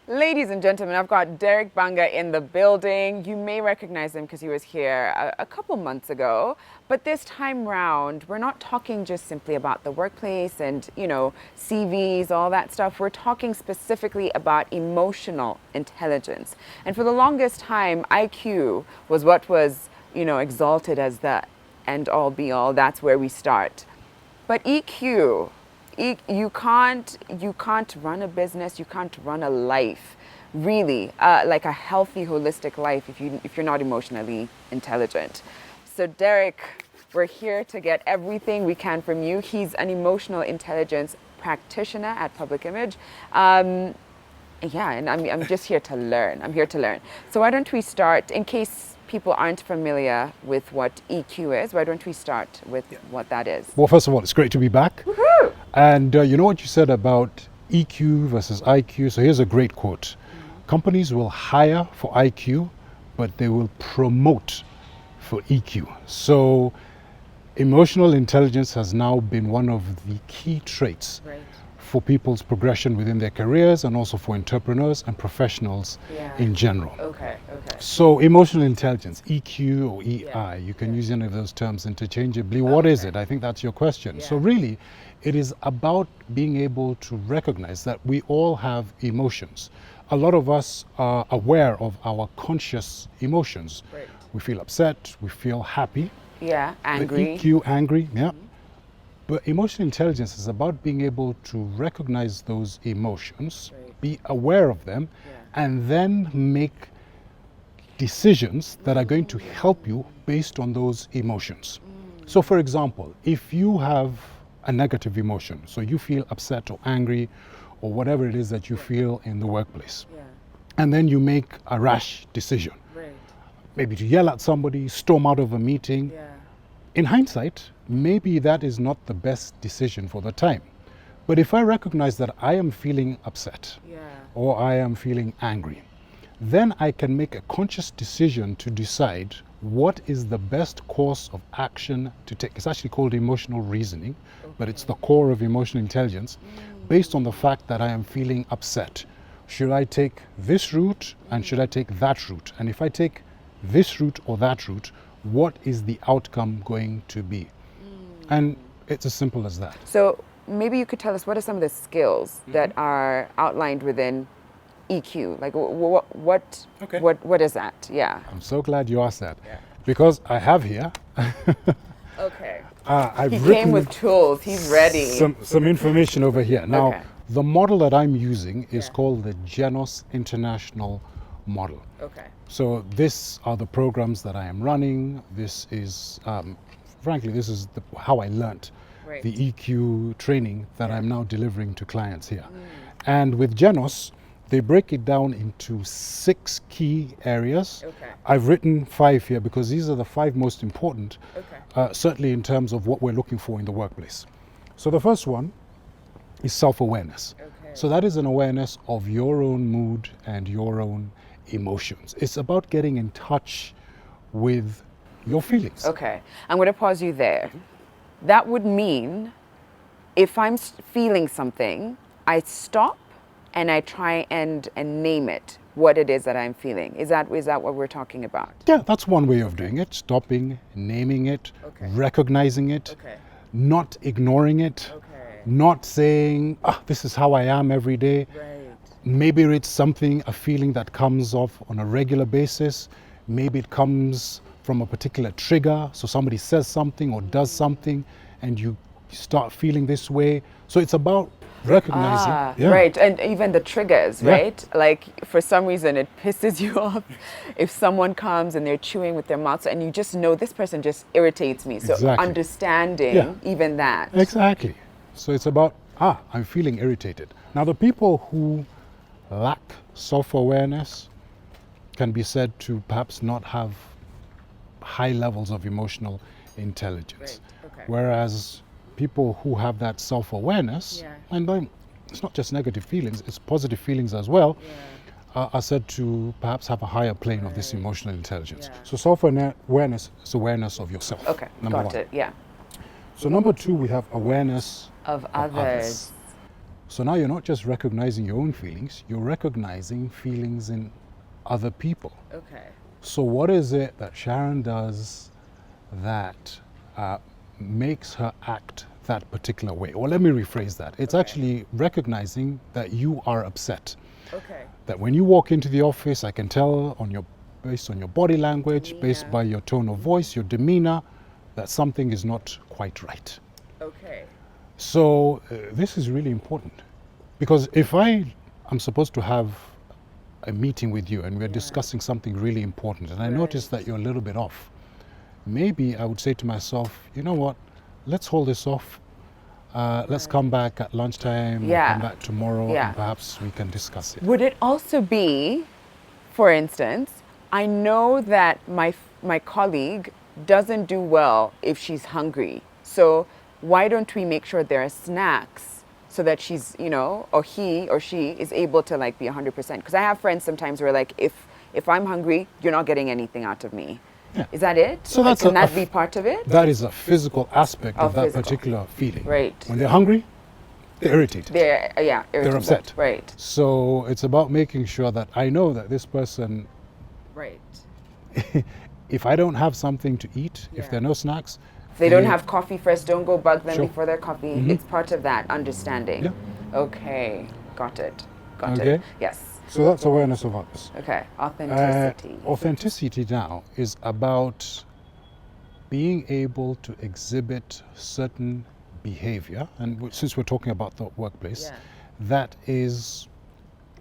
Ladies and gentlemen, I've got Derek Bbanga in the building. You may recognize him because he was here a couple months ago. But this time round, we're not talking just simply about the workplace and, CVs, all that stuff. We're talking specifically about emotional intelligence. And for the longest time, IQ was what was, exalted as the end all be all. That's where we start. But EQ, you can't run a business, you can't run a life, really, like a healthy, holistic life if you're not emotionally intelligent. So Derek, we're here to get everything we can from you. He's an emotional intelligence practitioner at Public Image. And I'm just here to learn. I'm here to learn. So why don't we start, in case people aren't familiar with what EQ is, why don't we start with what that is? Well, first of all, it's great to be back. Woohoo! And you know what you said about EQ versus IQ? So here's a great quote. Companies will hire for IQ, but they will promote for EQ. So emotional intelligence has now been one of the key traits for people's progression within their careers and also for entrepreneurs and professionals in general. Okay. So emotional intelligence, EQ or EI, you can use any of those terms interchangeably. What is it? I think that's your question. So really, it is about being able to recognize that we all have emotions. A lot of us are aware of our conscious emotions. We feel upset, we feel happy. Yeah, angry. EQ, angry, But emotional intelligence is about being able to recognize those emotions, be aware of them, and then make decisions that are going to help you based on those emotions. So for example, if you have a negative emotion, so you feel upset or angry or whatever it is that you feel in the workplace, and then you make a rash decision, maybe to yell at somebody, storm out of a meeting. In hindsight, maybe that is not the best decision for the time. But if I recognize that I am feeling upset or I am feeling angry, then I can make a conscious decision to decide what is the best course of action to take. It's actually called emotional reasoning, but it's the core of emotional intelligence based on the fact that I am feeling upset. Should I take this route and should I take that route? And if I take this route or that route, what is the outcome going to be? And it's as simple as that. So maybe you could tell us what are some of the skills that are outlined within EQ? Like what is that? Yeah. I'm so glad you asked that because I have here. Okay. I've came with tools. He's ready. Some information over here. Now, the model that I'm using is called the GENOS International Model. Okay. So these are the programs that I am running. This is, frankly, this is how I learnt the EQ training that I'm now delivering to clients here. And with GENOS, they break it down into 6 key areas. I've written 5 here because these are the 5 most important, certainly in terms of what we're looking for in the workplace. So the first one is self-awareness. So that is an awareness of your own mood and your own emotions. It's about getting in touch with your feelings. Okay, I'm going to pause you there. That would mean if I'm feeling something, I stop and I try and name it, what it is that I'm feeling. Is that what we're talking about? Yeah, that's one way of doing it. Stopping, naming it, recognizing it, not ignoring it, not saying, this is how I am every day. Maybe it's a feeling that comes off on a regular basis. Maybe it comes from a particular trigger. So somebody says something or does something and you start feeling this way. So it's about recognizing. Right, and even the triggers, right? Like for some reason it pisses you off if someone comes and they're chewing with their mouth and you just know this person just irritates me. So understanding even that. Exactly. So it's about, I'm feeling irritated. Now the people who lack self-awareness can be said to perhaps not have high levels of emotional intelligence. Whereas people who have that self-awareness, and it's not just negative feelings, it's positive feelings as well, are said to perhaps have a higher plane of this emotional intelligence. So self-awareness is awareness of yourself. Number one. Got it, So number 2, we have awareness of others. So now you're not just recognizing your own feelings, you're recognizing feelings in other people. Okay. So what is it that Sharon does that makes her act that particular way? Or let me rephrase that. It's actually recognizing that you are upset. Okay. That when you walk into the office, I can tell based on your body language, based by your tone of voice, your demeanor, that something is not quite right. Okay. So this is really important, because if I'm supposed to have a meeting with you and we're discussing something really important and I notice that you're a little bit off, maybe I would say to myself, you know what, let's hold this off. Let's come back at lunchtime or come back tomorrow and perhaps we can discuss it. Would it also be, for instance, I know that my colleague doesn't do well if she's hungry. So why don't we make sure there are snacks so that she's, or he or she is able to like be 100%? Because I have friends sometimes where like, if I'm hungry, you're not getting anything out of me. Yeah. Is that it? So can that be part of it? That is a physical aspect of that particular feeling. Right. When they're hungry, they're irritated. They're They're upset. Right. So it's about making sure that I know that this person, right, if I don't have something to eat, if there are no snacks, if they don't have coffee first, don't go bug them Sure. before their coffee. It's part of that understanding. Yeah. Okay, got it. Okay. Yes. So that's awareness of others. Okay, authenticity. Authenticity now is about being able to exhibit certain behavior, and since we're talking about the workplace, that is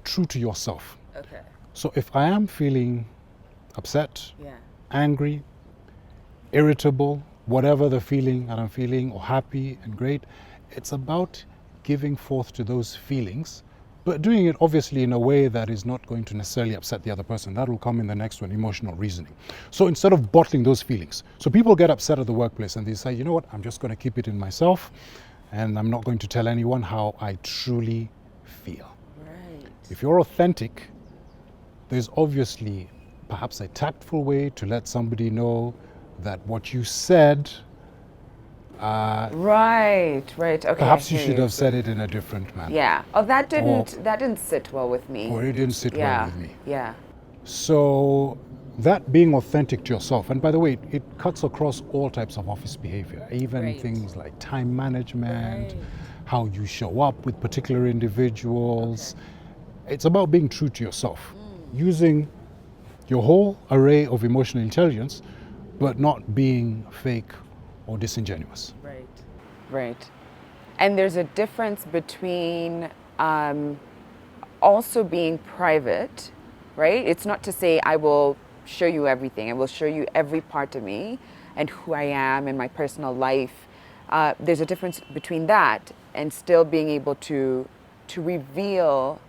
true to yourself. Okay. So if I am feeling upset, Yeah. angry, irritable, whatever the feeling that I'm feeling, or happy and great, it's about giving forth to those feelings, but doing it obviously in a way that is not going to necessarily upset the other person. That will come in the next one, emotional reasoning. So instead of bottling those feelings, so people get upset at the workplace and they say, you know what, I'm just going to keep it in myself and I'm not going to tell anyone how I truly feel. Right. If you're authentic, there's obviously perhaps a tactful way to let somebody know that what you said, right. Okay. perhaps you should have said it in a different manner. Yeah. Oh, that didn't sit well with me. Or it didn't sit well with me. Yeah. So that being authentic to yourself, and by the way, it cuts across all types of office behavior, even things like time management, how you show up with particular individuals. It's about being true to yourself, using your whole array of emotional intelligence, but not being fake or disingenuous. Right. And there's a difference between also being private, right? It's not to say I will show you everything. I will show you every part of me and who I am and my personal life. There's a difference between that and still being able to reveal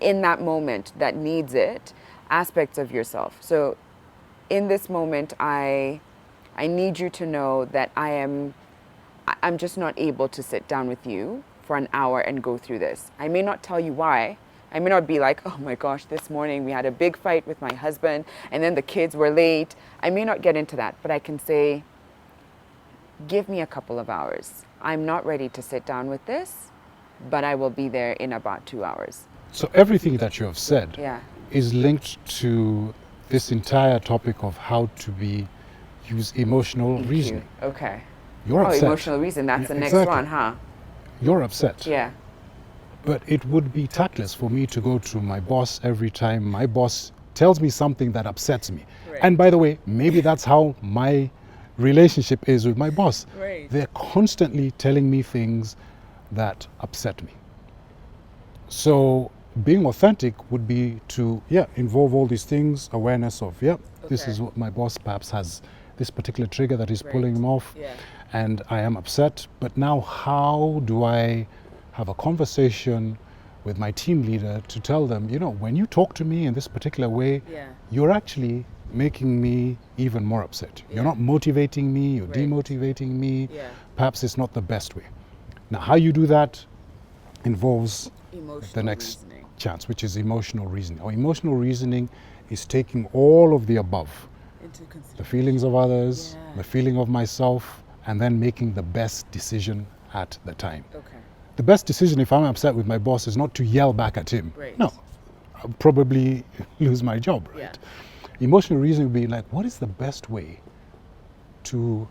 in that moment that needs it aspects of yourself. So in this moment, I need you to know that I'm just not able to sit down with you for an hour and go through this. I may not tell you why. I may not be like, oh my gosh, this morning we had a big fight with my husband and then the kids were late. I may not get into that, but I can say, give me a couple of hours. I'm not ready to sit down with this, but I will be there in about 2 hours. So everything that you have said is linked to this entire topic of how to use emotional reasoning. Okay. You're upset. Emotional reason, that's the next one, huh? You're upset. Yeah. But it would be tactless for me to go to my boss every time my boss tells me something that upsets me. Right. And by the way, maybe that's how my relationship is with my boss. Right. They're constantly telling me things that upset me. So being authentic would be to, involve all these things, awareness of, this is what my boss perhaps has, this particular trigger that is pulling him off, and I am upset. But now how do I have a conversation with my team leader to tell them, when you talk to me in this particular way, you're actually making me even more upset. You're not motivating me, you're demotivating me. Perhaps it's not the best way. Now, how you do that involves the next chance, which is emotional reasoning. Our emotional reasoning is taking all of the above, the feelings of others, the feeling of myself, and then making the best decision at the time. Okay. the best decision if I'm upset with my boss is not to yell back at him. Right. No, I'll probably lose my job, right? Yeah. Emotional reasoning would be like, what is the best way to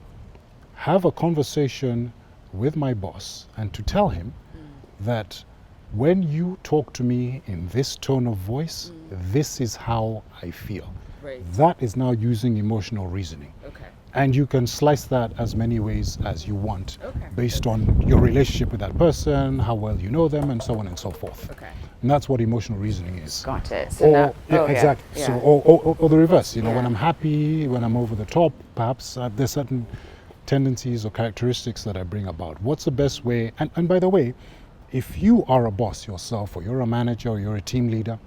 have a conversation with my boss and to tell him that when you talk to me in this tone of voice, this is how I feel. Right. That is now using emotional reasoning. Okay. And you can slice that as many ways as you want, Okay. based on your relationship with that person, how well you know them, and so on and so forth. Okay. And that's what emotional reasoning is. Got it. So Or, now, yeah, exactly. Yeah. So, or the reverse. You know, when Yeah. I'm happy, when I'm over the top, perhaps there's certain tendencies or characteristics that I bring about. What's the best way? And by the way, if you are a boss yourself, or you're a manager, or you're a team leader,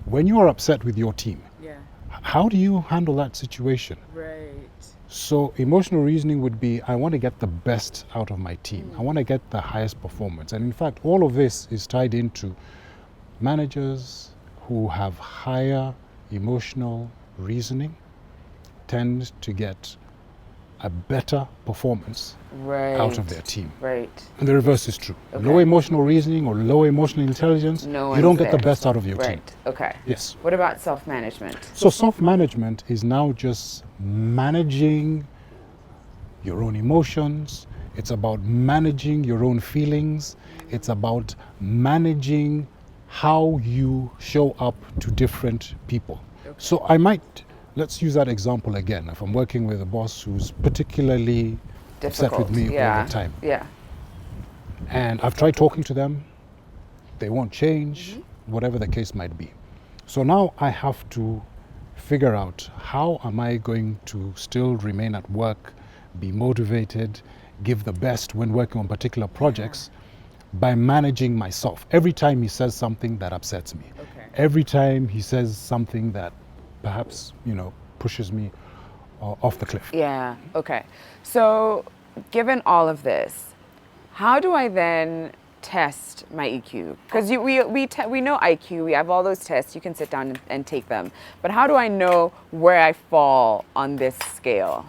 when you are upset with your team, Yeah. how do you handle that situation? Right. So emotional reasoning would be, I want to get the best out of my team. I want to get the highest performance. And in fact, all of this is tied into managers who have higher emotional reasoning tend to get a better performance Right. out of their team. Right. And the reverse is true. Okay. Low emotional reasoning or low emotional intelligence, No you don't one's get the there. best out of your team. Right. Okay. Yes. What about self-management? So self-management is now just managing your own emotions. It's about managing your own feelings. It's about managing how you show up to different people. Okay. So let's use that example again. If I'm working with a boss who's particularly upset with me all the time, Yeah. and I've tried talking to them, they won't change, whatever the case might be. So now I have to figure out, how am I going to still remain at work, be motivated, give the best when working on particular projects, by managing myself. Every time he says something that upsets me, Okay. every time he says something that perhaps, pushes me off the cliff. Yeah. Okay. So, given all of this, how do I then test my EQ? Because we know IQ. We have all those tests. You can sit down and take them. But how do I know where I fall on this scale?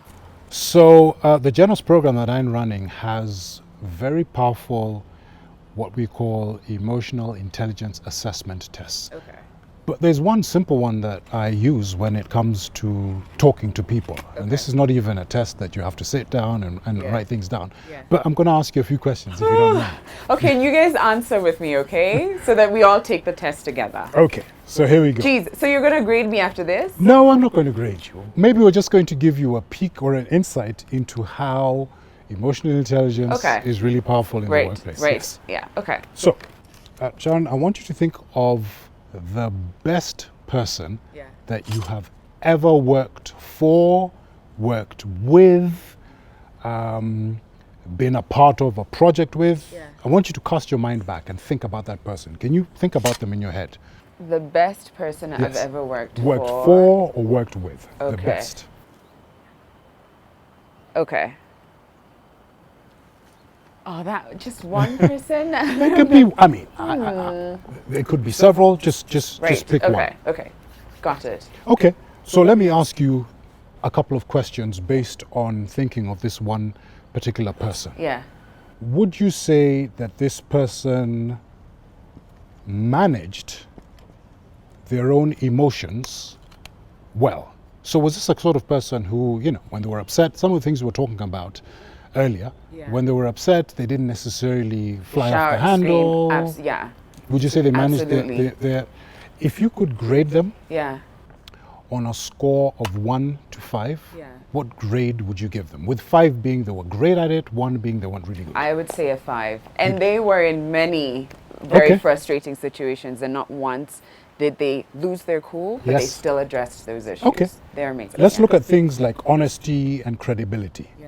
So the Genos program that I'm running has very powerful, what we call emotional intelligence assessment tests. Okay. But there's one simple one that I use when it comes to talking to people. And this is not even a test that you have to sit down and Yeah. write things down. Yeah. But I'm going to ask you a few questions if you don't mind. Okay, and you guys answer with me, okay? So that we all take the test together. Okay, so here we go. Jeez, so you're gonna grade me after this? No, I'm not going to grade you. Maybe we're just going to give you a peek or an insight into how emotional intelligence is really powerful in the workplace. Right, Yes. yeah, okay. So, Sharon, I want you to think of the best person Yeah. that you have ever worked for, worked with, been a part of a project with. Yeah. I want you to cast your mind back and think about that person. Can you think about them in your head? The best person I've Yes. ever worked Worked for. for or worked with? The Okay. best. Okay. Oh, that just one person? It could be, I mean, it could be several, just Right. pick Okay. one. Okay. Got it. Okay, so let me ask you a couple of questions based on thinking of this one particular person. Yeah. Would you say that this person managed their own emotions well? So was this a sort of person who, when they were upset, some of the things we were talking about earlier, Yeah. when they were upset, they didn't necessarily fly off the Shout, handle? scream, yeah. Would you say they managed Absolutely. their, if you could grade them Yeah. on a score of 1 to 5, Yeah. what grade would you give them? With 5 being they were great at it, 1 being they weren't really good. I would say a 5. And they were in many very Okay. frustrating situations, and not once did they lose their cool, but they Yes. still addressed those issues. Okay. They're amazing. Let's yeah. look at things like honesty and credibility. Yeah.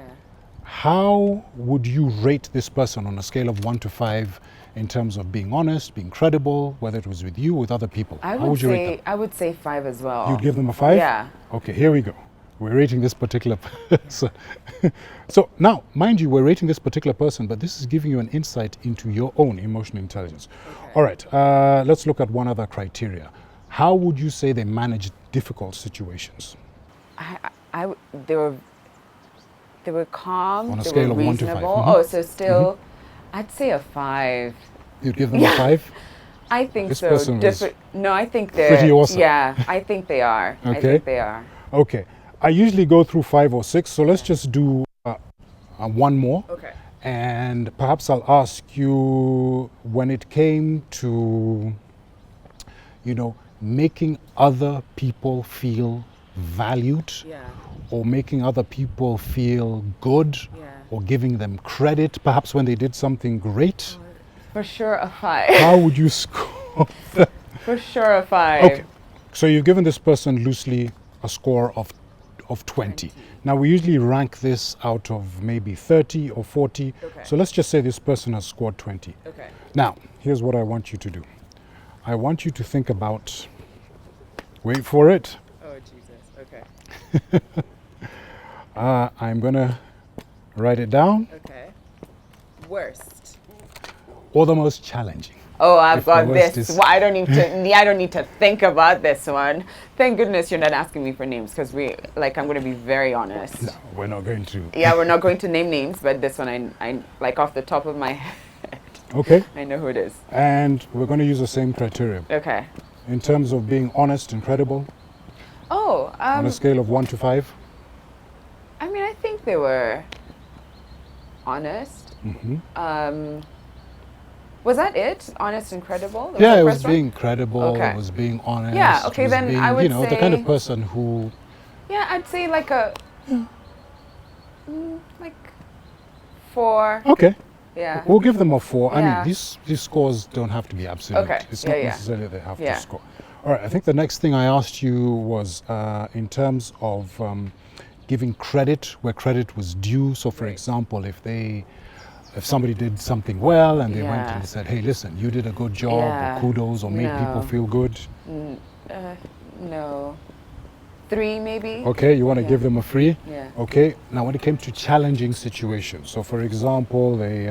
How would you rate this person on a scale of 1 to 5 in terms of being honest, being credible, whether it was with you or with other people? I How would would you rate them? say 5 as well. You'd give them a 5? Yeah. Okay, here we go. We're rating this particular person. So now, mind you, we're rating this particular person, but this is giving you an insight into your own emotional intelligence. Okay. All right, let's look at one other criteria. How would you say they manage difficult situations? They were calm. On a they scale were of 1 to 5. reasonable. Mhm. Oh, so still I'd say a 5. You'd give them Yeah. a 5? I think This so. person was No, I think they're pretty awesome. Yeah, I think they are. I Okay. think they are. Okay. I usually go through 5 or 6, so let's just do one more. Okay. And perhaps I'll ask you, when it came to, making other people feel valued, Yeah. or making other people feel good, Yeah. or giving them credit, perhaps when they did something great, For sure a 5. how would you score that? For sure a 5. Okay, so you've given this person loosely a score of 20. Now we usually rank this out of maybe 30 or 40. Okay. So let's just say this person has scored 20. Okay. Now, here's what I want you to do. I want you to think about, wait for it, Oh Jesus. Okay. I'm gonna write it down, Okay. Worst. or the most challenging. Oh, I've If the got worst this. is- Well, I don't need to. Yeah, I don't need to think about this one. Thank goodness you're not asking me for names, because I'm going to be very honest. No, we're not going to. Yeah, we're not going to name names, but this one, I like off the top of my head, Okay, I know who it is. and we're going to use the same criteria. Okay. In terms of being honest and credible, Oh, on a scale of 1 to 5. I mean, I think they were honest. Mm-hmm. Was that it? Honest and credible? Yeah, the it was first one? being credible, Okay. it was being honest. Yeah, it okay, was then being, I would the kind of say- person who, Yeah, I'd say like a like 4. okay, Yeah. we'll give them a 4. I Yeah. mean, these scores don't have to be absolute. Okay, It's yeah, not yeah. necessarily they have Yeah. to score. All right, I think the next thing I asked you was in terms of giving credit where credit was due. So, for Right. example, if somebody did something well and they went Yeah. and said, hey, listen, you did a good job, Yeah. or kudos, or made people No. feel good. No. 3 maybe? Okay, you want to Yeah. give them a 3? Yeah. Okay, now when it came to challenging situations, so for example, they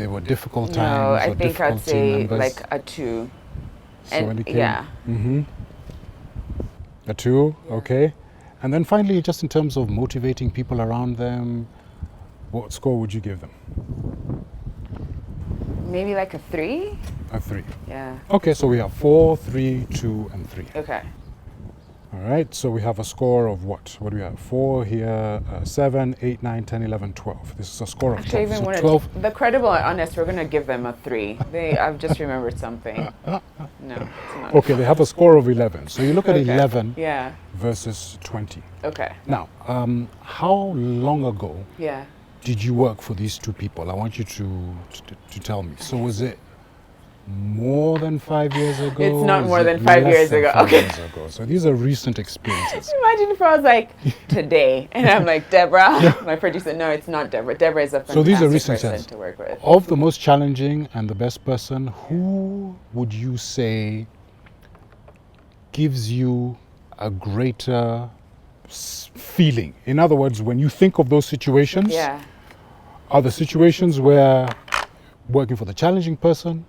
were difficult times No, or I think difficult I'd team say members. like a 2. So when it came, yeah. Mm-hmm. A 2, Yeah. okay. And then finally, just in terms of motivating people around them, what score would you give them? Maybe like a 3? A 3. Yeah. Okay, so we have 4, 3, 2, and 3. Okay. All right, so we have a score of what? What do we have? 4 here, 7, 8, 9, 10, 11, 12. This is a score of Actually, 12. even So when 12. the credible and honest, we're gonna give them a 3. I've just remembered something. No, it's not. Okay, they have a score of 11. So you look at Okay. 11 Yeah. versus 20. Okay. Now, how long ago Yeah. did you work for these two people? I want you to tell me. So was it more than 5 years ago? It's not Is more it than 5 less years than ago. 5 Okay. years ago? So these are recent experiences. Imagine if I was like, today, and I'm like, Deborah. My producer, no, it's not Deborah. Deborah is a fantastic So these are recent person tests. to work with. Of the most challenging and the best person, who would you say gives you a greater feeling? In other words, when you think of those situations, Yeah. are the situations where working for the challenging person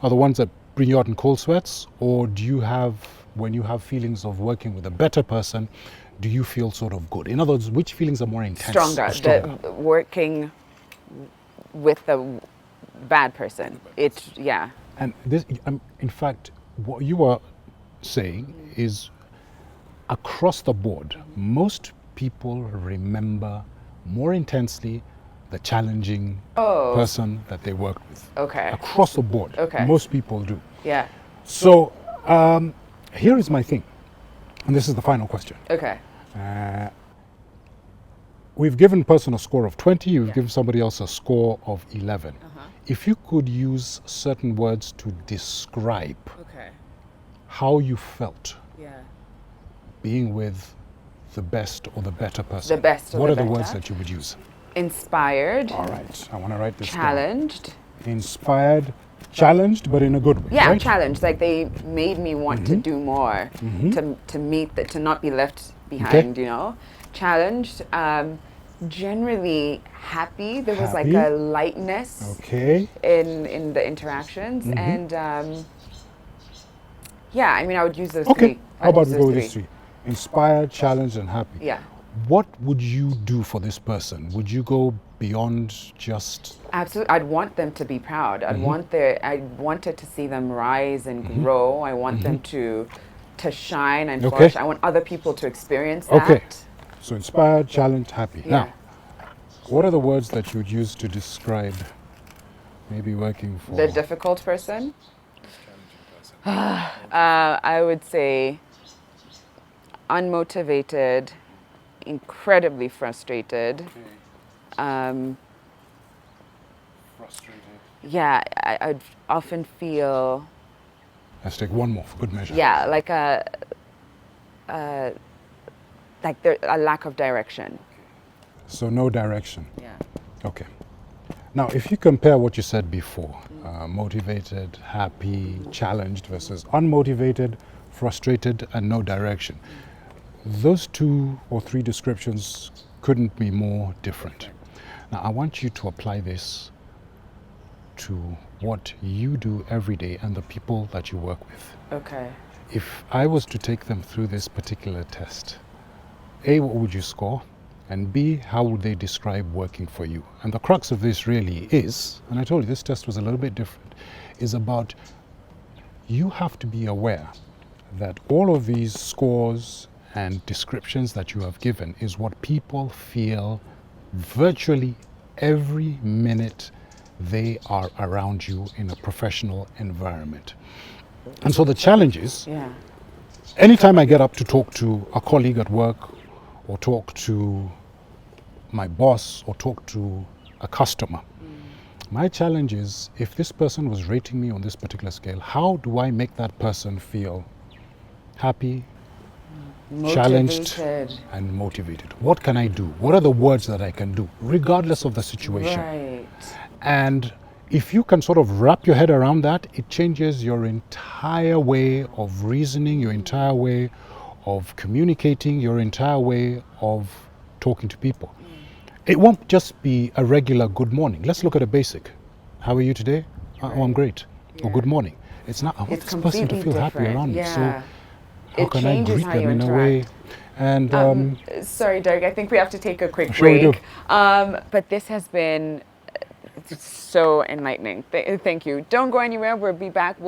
are the ones that bring you out in cold sweats? Or do you have, when you have feelings of working with a better person, do you feel sort of good? In other words, which feelings are more intense? Stronger. or stronger? The working with the bad person. It's, yeah. And this, in fact, what you are saying is across the board, most people remember more intensely the challenging Oh. person that they work with. Okay. Across the board, Okay. most people do. Yeah. So here is my thing, and this is the final question. Okay. We've given a person a score of 20, you've Yeah. given somebody else a score of 11. If you could use certain words to describe Okay. how you felt Yeah. being with the best or the better person. The best or what the are the words better? that you would use? Inspired. All right, I want to write this Challenged. down. Inspired, challenged, but in a good way. Yeah, right? challenged. Like they made me want to do more, to meet that, to not be left behind. You know, challenged. Generally happy. There was like Happy. a lightness Okay. in the interactions, and yeah. I mean, I would use those Okay. three. How about I'd we use go those with these three? Inspired, challenged, and happy. Yeah. what would you do for this person? Would you go beyond just... Absolutely. I'd want them to be proud. I wanted to see them rise and grow. I want them to shine and flourish. I want other people to experience that. Okay. So inspired, challenged, happy. Yeah. Now, what are the words that you would use to describe maybe working for... The difficult person? I would say unmotivated, incredibly frustrated. Frustrated. Yeah, I'd often feel... Let's take one more for good measure. Yeah, like there's a lack of direction. So no direction. Yeah. Okay. Now, if you compare what you said before, motivated, happy, challenged versus unmotivated, frustrated, and no direction, those 2 or 3 descriptions couldn't be more different. Now, I want you to apply this to what you do every day and the people that you work with. Okay. If I was to take them through this particular test, A, what would you score? And B, how would they describe working for you? And the crux of this really is, and I told you this test was a little bit different, is about you have to be aware that all of these scores and descriptions that you have given is what people feel virtually every minute they are around you in a professional environment. And so the challenge is, anytime I get up to talk to a colleague at work, or talk to my boss, or talk to a customer, my challenge is, if this person was rating me on this particular scale, how do I make that person feel happy, challenged, and motivated? What can I do? What are the words that I can do, regardless of the situation? Right. And if you can sort of wrap your head around that, it changes your entire way of reasoning, your entire way of communicating, your entire way of talking to people. It won't just be a regular good morning. Let's look at a basic. How are you today? Oh, I'm great. Or good morning. It's not, I want this person to feel happy around me. So how can I greet them in a way? And sorry, Derek, I think we have to take a quick sure break. We do. But this has been so enlightening. Thank you. Don't go anywhere. We'll be back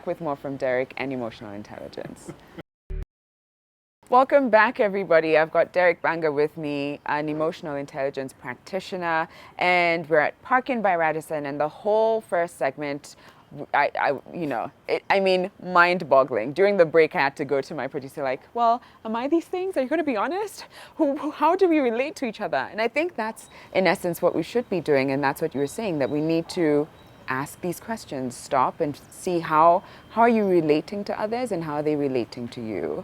with more from Derek and emotional intelligence. Welcome back, everybody. I've got Derek Bbanga with me, an emotional intelligence practitioner, and we're at Parkin by Radisson, and the whole first segment, mind-boggling. During the break, I had to go to my producer like, well, am I these things? Are you going to be honest? How do we relate to each other? And I think that's, in essence, what we should be doing, and that's what you were saying, that we need to ask these questions, stop and see how are you relating to others and how are they relating to you.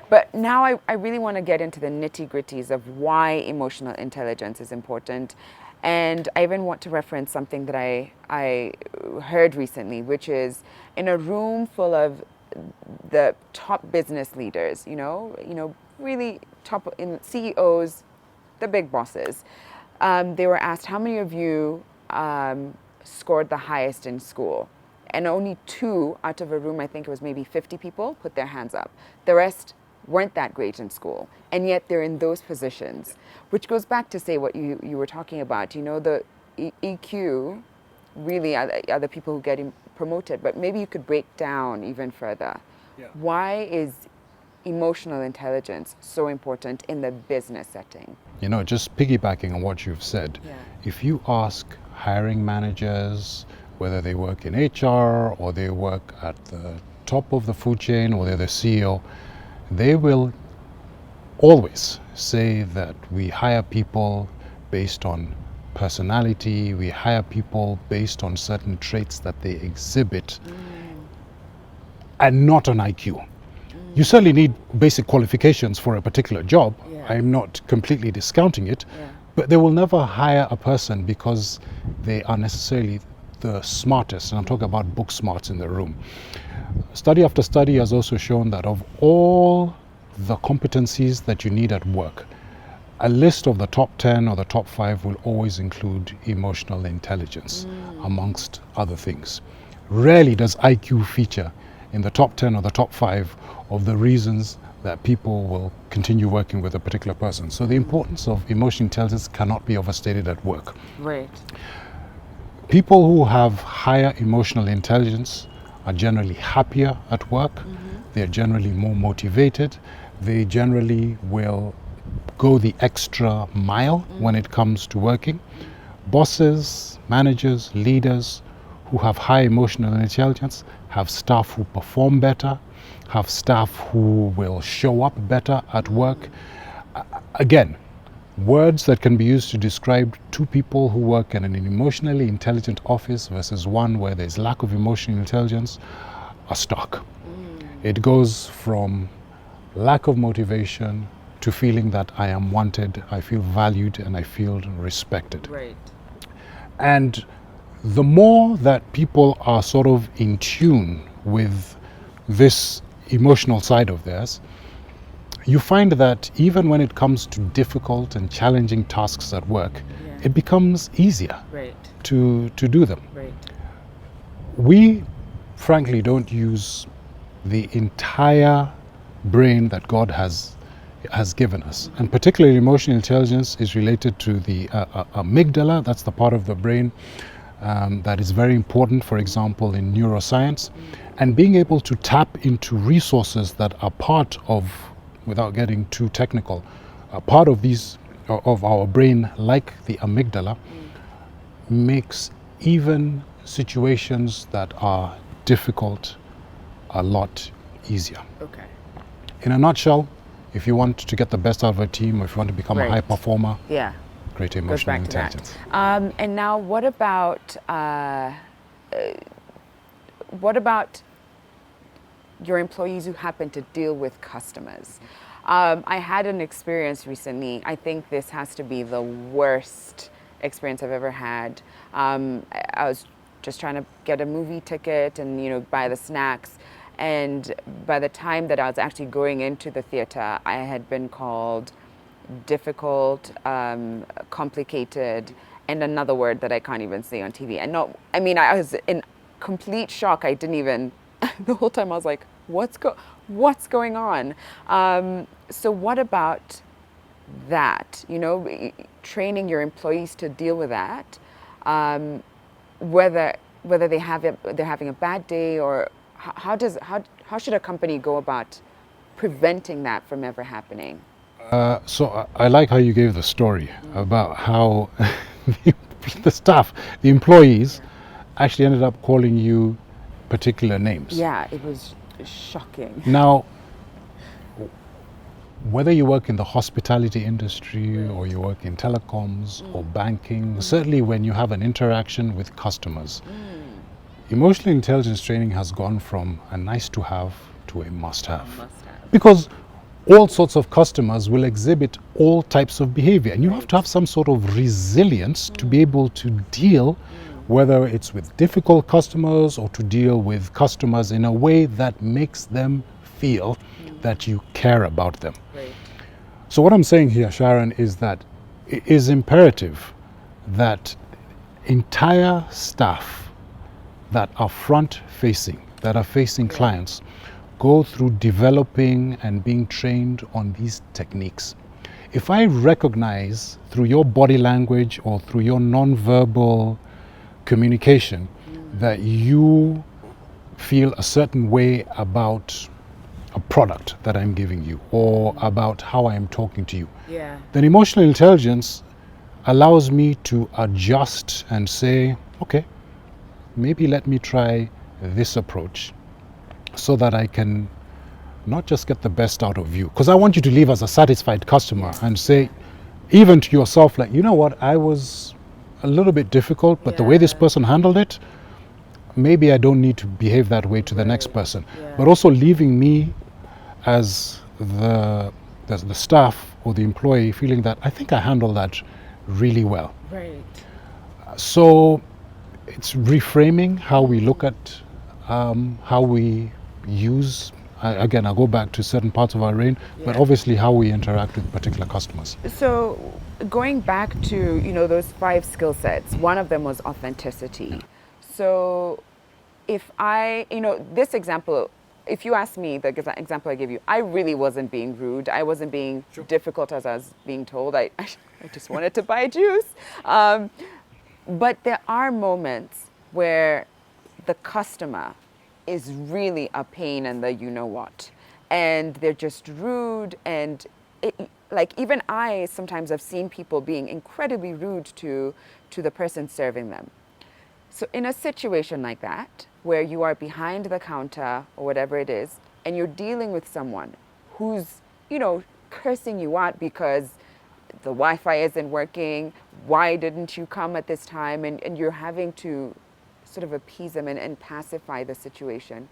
But now I really want to get into the nitty-gritties of why emotional intelligence is important. And I even want to reference something that I heard recently, which is in a room full of the top business leaders, really top in CEOs, the big bosses. They were asked, how many of you scored the highest in school? And only 2 out of a room, I think it was maybe 50 people, put their hands up. The rest weren't that great in school, and yet they're in those positions, which goes back to say what you were talking about. The EQ really are the people who get promoted, but maybe you could break down even further. Yeah. Why is emotional intelligence so important in the business setting? Just piggybacking on what you've said, if you ask hiring managers, whether they work in HR or they work at the top of the food chain or they're the CEO, they will always say that we hire people based on personality, we hire people based on certain traits that they exhibit, and not on IQ. You certainly need basic qualifications for a particular job. I'm not completely discounting it, but they will never hire a person because they are necessarily the smartest, and I'm talking about book smarts in the room. Study after study has also shown that of all the competencies that you need at work, a list of the top 10 or the top 5 will always include emotional intelligence, amongst other things. Rarely does IQ feature in the top 10 or the top 5 of the reasons that people will continue working with a particular person. So the importance of emotional intelligence cannot be overstated at work. Right. People who have higher emotional intelligence are generally happier at work. They're generally more motivated. They generally will go the extra mile when it comes to working. Bosses, managers, leaders who have high emotional intelligence have staff who perform better, have staff who will show up better at work. Again, words that can be used to describe two people who work in an emotionally intelligent office versus one where there's lack of emotional intelligence are stark. It goes from lack of motivation to feeling that I am wanted, I feel valued, and I feel respected. Right. And the more that people are sort of in tune with this emotional side of theirs, you find that even when it comes to difficult and challenging tasks at work, it becomes easier to do them. Right. We frankly don't use the entire brain that God has given us, and particularly emotional intelligence is related to the amygdala. That's the part of the brain that is very important, for example, in neuroscience, and being able to tap into resources that are part of, without getting too technical, part of these of our brain, like the amygdala, makes even situations that are difficult a lot easier. Okay. In a nutshell, if you want to get the best out of a team, or if you want to become a high performer, great emotional intelligence. And now, what about your employees who happen to deal with customers? I had an experience recently. I think this has to be the worst experience I've ever had. I was just trying to get a movie ticket and buy the snacks. And by the time that I was actually going into the theater, I had been called difficult, complicated, and another word that I can't even say on TV. And I was in complete shock. I didn't even, the whole time I was like, what's going on? So what about that? Training your employees to deal with that, whether they're having a bad day, or how should a company go about preventing that from ever happening? So I like how you gave the story about how the staff, the employees, actually ended up calling you particular names. Yeah, it was shocking. Now, whether you work in the hospitality industry or you work in telecoms or banking, certainly when you have an interaction with customers, emotional intelligence training has gone from a nice to have to a must have. Because all sorts of customers will exhibit all types of behavior, and you have to have some sort of resilience to be able to deal, whether it's with difficult customers or to deal with customers in a way that makes them feel that you care about them. Right. So what I'm saying here, Sharon, is that it is imperative that entire staff that are front facing, that are facing clients, go through developing and being trained on these techniques. If I recognize through your body language or through your non-verbal communication that you feel a certain way about a product that I'm giving you or about how I am talking to you, then emotional intelligence allows me to adjust and say, okay, maybe let me try this approach so that I can not just get the best out of you, because I want you to leave as a satisfied customer and say, even to yourself, like, you know what, I was a little bit difficult, but the way this person handled it, maybe I don't need to behave that way to the next person. But also leaving me as the staff or the employee feeling that I think I handled that really well. Right. So it's reframing how we look at how we use, again, I'll go back to certain parts of our brain, but obviously how we interact with particular customers. So going back to, those 5 skill sets, one of them was authenticity. So if this example if you ask me, the example I gave you, I really wasn't being rude. I wasn't being difficult as I was being told. I just wanted to buy juice. But there are moments where the customer is really a pain in the you-know-what. And they're just rude. And like even I sometimes have seen people being incredibly rude to the person serving them. So in a situation like that, where you are behind the counter or whatever it is, and you're dealing with someone who's, cursing you out because the Wi-Fi isn't working, why didn't you come at this time? And you're having to sort of appease them and pacify the situation.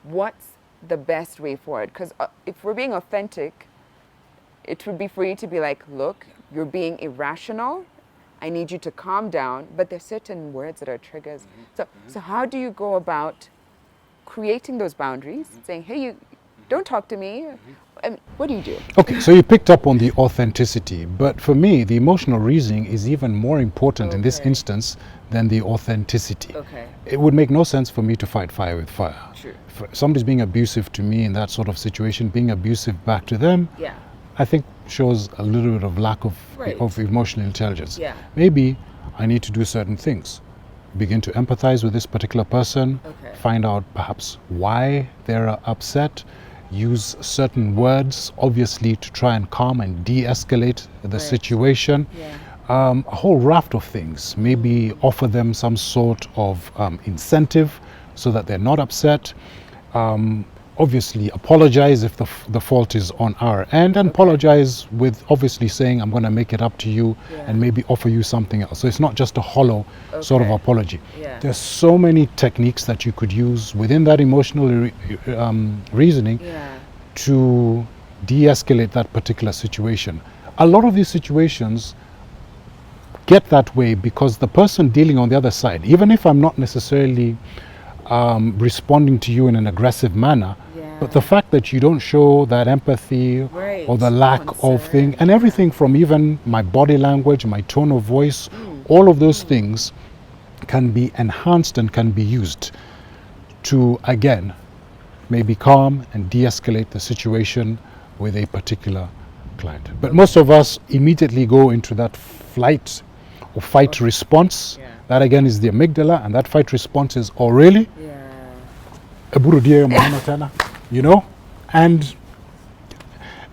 What's the best way forward? Because if we're being authentic, it would be for you to be like, look, you're being irrational. I need you to calm down, but there's certain words that are triggers. So how do you go about creating those boundaries, saying, hey, you don't talk to me? I mean, what do you do? Okay, so you picked up on the authenticity, but for me, the emotional reasoning is even more important in this instance than the authenticity. Okay. It would make no sense for me to fight fire with fire. True. If somebody's being abusive to me in that sort of situation, being abusive back to them, I think shows a little bit of lack of emotional intelligence. Yeah. Maybe I need to do certain things. Begin to empathize with this particular person, find out perhaps why they're upset, use certain words, obviously, to try and calm and de-escalate the situation. A whole raft of things. Maybe offer them some sort of incentive so that they're not upset. Obviously apologize if the fault is on our end, and apologize with obviously saying I'm going to make it up to you and maybe offer you something else. So it's not just a hollow sort of apology. There's so many techniques that you could use within that emotional reasoning to de-escalate that particular situation. A lot of these situations get that way because the person dealing on the other side, even if I'm not necessarily responding to you in an aggressive manner, but the fact that you don't show that empathy or the lack of thing, and everything from even my body language, my tone of voice, all of those things can be enhanced and can be used to, again, maybe calm and de-escalate the situation with a particular client. But most of us immediately go into that flight or fight response. That again is the amygdala, and that fight response is, oh really?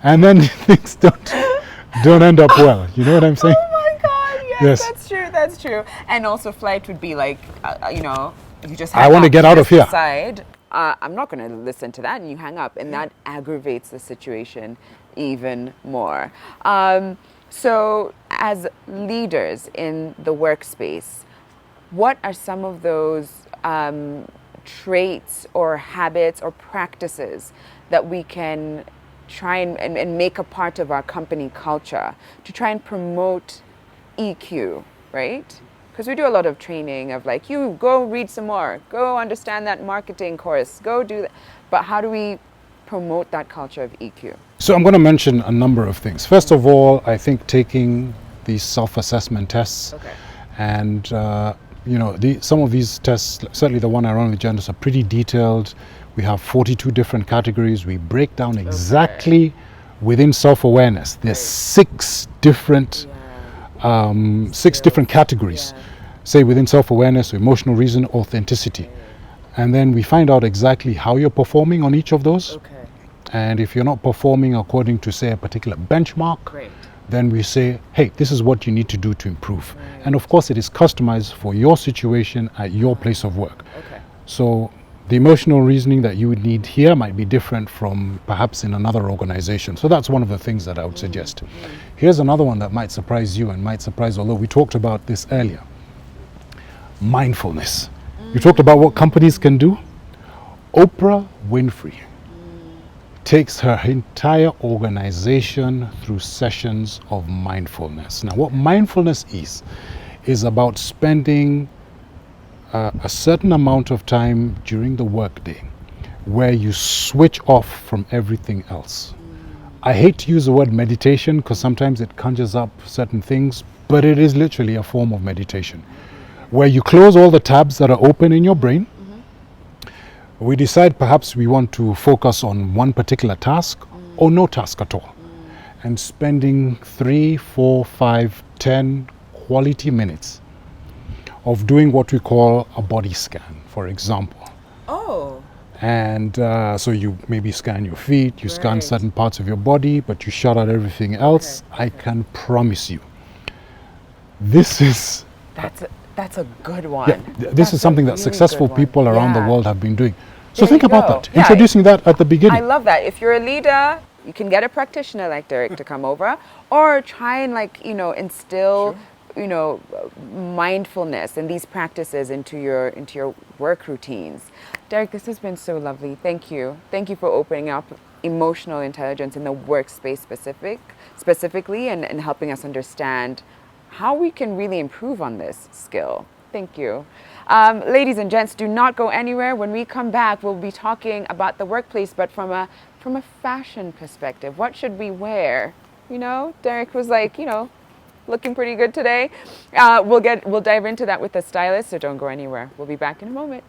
And then things don't end up well. You know what I'm saying? Oh my God! Yes, that's true. And also, flight would be like, you just. I want to get out of here. Decide, I'm not going to listen to that, and you hang up, and that aggravates the situation even more. So, as leaders in the workspace, what are some of those traits or habits or practices that we can try and make a part of our company culture to try and promote EQ, right? Because we do a lot of training of like, you go read some more, go understand that marketing course, go do that. But how do we promote that culture of EQ? So I'm going to mention a number of things. First of all, I think taking these self-assessment tests and some of these tests, certainly the one I run with Janice, are pretty detailed. We have 42 different categories. We break down exactly within self-awareness. There's six different categories. Say within self-awareness, emotional reason, authenticity. And then we find out exactly how you're performing on each of those. And if you're not performing according to, say, a particular benchmark, then we say, hey, this is what you need to do to improve. And of course, it is customized for your situation at your place of work. So the emotional reasoning that you would need here might be different from perhaps in another organization. So that's one of the things that I would suggest. Here's another one that might surprise you and might surprise, although we talked about this earlier. Mindfulness. You talked about what companies can do. Oprah Winfrey takes her entire organization through sessions of mindfulness. Now, what mindfulness is about spending a certain amount of time during the workday where you switch off from everything else. I hate to use the word meditation because sometimes it conjures up certain things, but it is literally a form of meditation where you close all the tabs that are open in your brain, We decide perhaps we want to focus on one particular task or no task at all. And spending 3, 4, 5, 10 quality minutes of doing what we call a body scan, for example. Oh. And so you maybe scan your feet, you scan Right. certain parts of your body, but you shut out everything else. I can promise you, this is That's a good one. this That's is something that really successful good one. people around the Yeah. world have been doing. So There think you about go. that. Yeah, Introducing that at the I beginning. love that. If you're a leader, you can get a practitioner like Derek to come over, or try and instill, mindfulness and these practices into your work routines. Derek, this has been so lovely. Thank you. Thank you for opening up emotional intelligence in the workspace specifically and helping us understand how we can really improve on this skill. Thank you. Ladies and gents, do not go anywhere. When we come back, we'll be talking about the workplace, but from a fashion perspective. What should we wear? Derek was like, looking pretty good today. We'll dive into that with the stylist, so don't go anywhere. We'll be back in a moment.